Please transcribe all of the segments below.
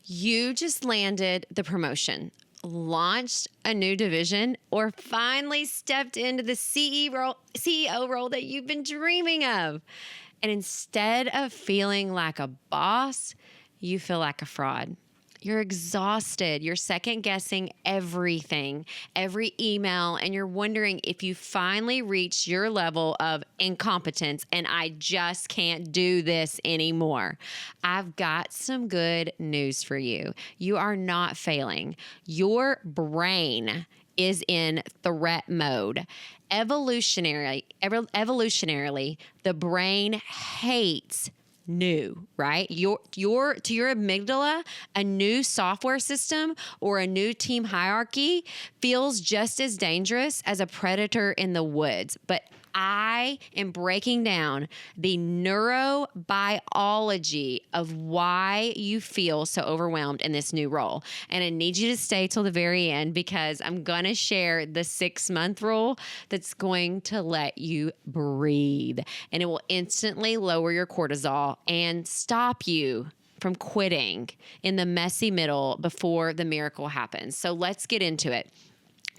You just landed the promotion, launched a new division, or finally stepped into the CEO role that you've been dreaming of. And instead of feeling like a boss, you feel like a fraud. You're exhausted. You're second guessing everything, every email, and you're wondering if you finally reach your level of incompetence and I just can't do this anymore. I've got some good news for you. You are not failing. Your brain is in threat mode. Evolutionarily, the brain hates new, right? To your amygdala, a new software system or a new team hierarchy feels just as dangerous as a predator in the woods. But I am breaking down the neurobiology of why you feel so overwhelmed in this new role. And I need you to stay till the very end because I'm going to share the 6-month rule that's going to let you breathe. And it will instantly lower your cortisol and stop you from quitting in the messy middle before the miracle happens. So let's get into it.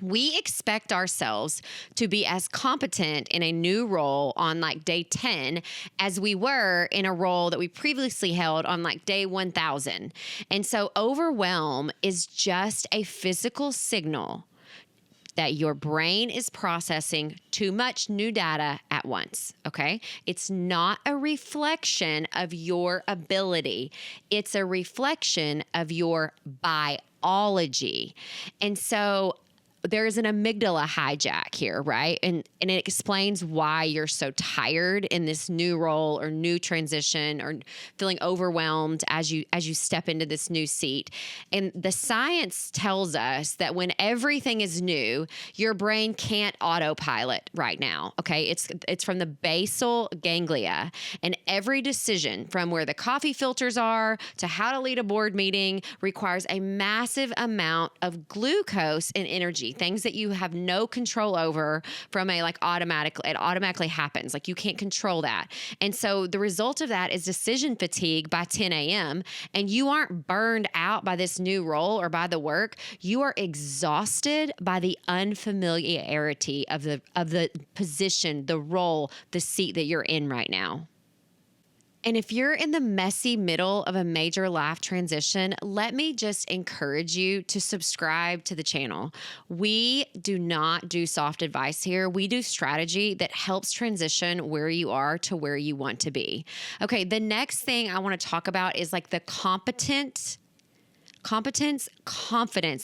We expect ourselves to be as competent in a new role on like day 10 as we were in a role that we previously held on like day 1000. And so overwhelm is just a physical signal that your brain is processing too much new data at once, okay? It's not a reflection of your ability. It's a reflection of your biology. And so there's an amygdala hijack here, right? And it explains why you're so tired in this new role or new transition or feeling overwhelmed as you step into this new seat. And the science tells us that when everything is new, your brain can't autopilot right now, okay? It's from the basal ganglia, and every decision from where the coffee filters are to how to lead a board meeting requires a massive amount of glucose and energy. Things that you have no control over from it automatically happens. Like you can't control that. And so the result of that is decision fatigue by 10 a.m. And you aren't burned out by this new role or by the work. You are exhausted by the unfamiliarity of the position, the role, the seat that you're in right now. And if you're in the messy middle of a major life transition, let me just encourage you to subscribe to the channel. We do not do soft advice here. We do strategy that helps transition where you are to where you want to be. Okay, the next thing I want to talk about is like the competence confidence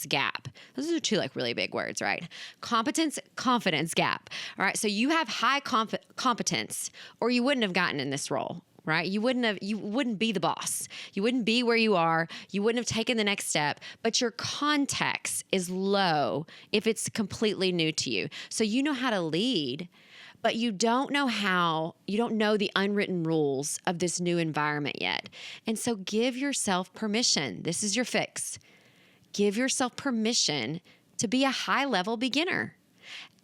gap. Those are two like really big words, right? Competence confidence gap. All right, so you have high competence or you wouldn't have gotten in this role. Right? You wouldn't be the boss. You wouldn't be where you are. You wouldn't have taken the next step, but your context is low if it's completely new to you. So you know how to lead, but you don't know the unwritten rules of this new environment yet. And so give yourself permission. This is your fix. Give yourself permission to be a high-level beginner.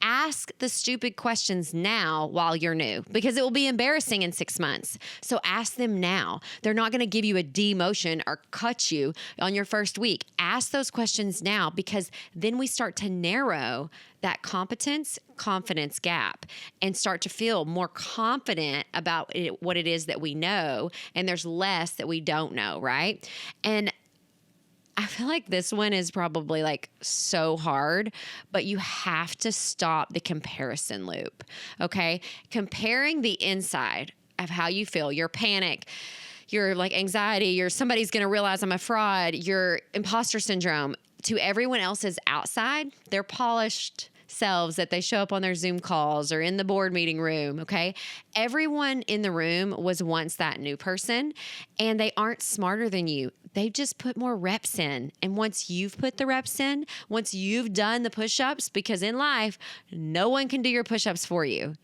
Ask the stupid questions now while you're new because it will be embarrassing in 6 months. So ask them now. They're not going to give you a demotion or cut you on your first week. Ask those questions now because then we start to narrow that competence confidence gap and start to feel more confident about what it is that we know. And there's less that we don't know, right? And I feel like this one is probably like so hard, but you have to stop the comparison loop, okay? Comparing the inside of how you feel, your panic, your like anxiety, your somebody's going to realize I'm a fraud, your imposter syndrome to everyone else's outside, their polished selves that they show up on their Zoom calls or in the board meeting room, okay? Everyone in the room was once that new person and they aren't smarter than you. They just put more reps in. And once you've put the reps in, once you've done the push-ups, because in life, no one can do your push-ups for you.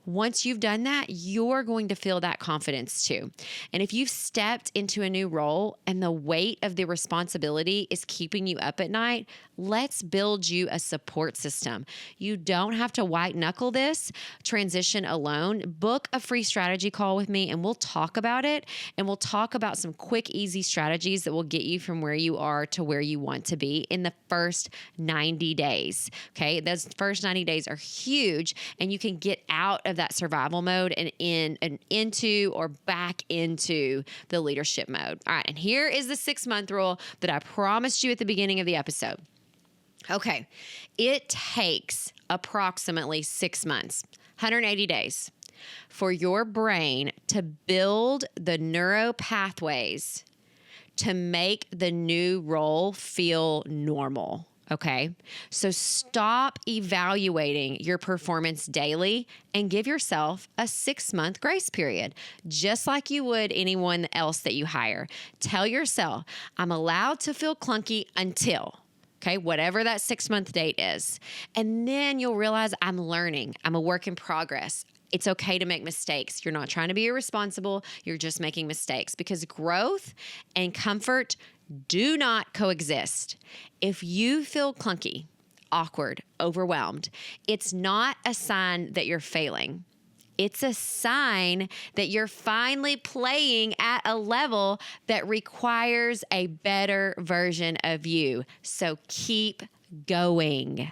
Once you've done that, you're going to feel that confidence too. And if you've stepped into a new role and the weight of the responsibility is keeping you up at night, let's build you a support system. You don't have to white knuckle this transition alone. Book a free strategy call with me and we'll talk about it. And we'll talk about some quick, easy strategies that will get you from where you are to where you want to be in the first 90 days. Okay. Those first 90 days are huge, and you can get out of that survival mode and into or back into the leadership mode. All right. And here is the 6-month rule that I promised you at the beginning of the episode. Okay. It takes approximately 6 months, 180 days, for your brain to build the neuro pathways to make the new role feel normal. Okay. So stop evaluating your performance daily and give yourself a 6-month grace period, just like you would anyone else that you hire. Tell yourself, I'm allowed to feel clunky until, okay, whatever that 6-month date is. And then you'll realize I'm learning. I'm a work in progress. It's okay to make mistakes. You're not trying to be irresponsible. You're just making mistakes, because growth and comfort do not coexist. If you feel clunky, awkward, overwhelmed, it's not a sign that you're failing. It's a sign that you're finally playing at a level that requires a better version of you. So keep going.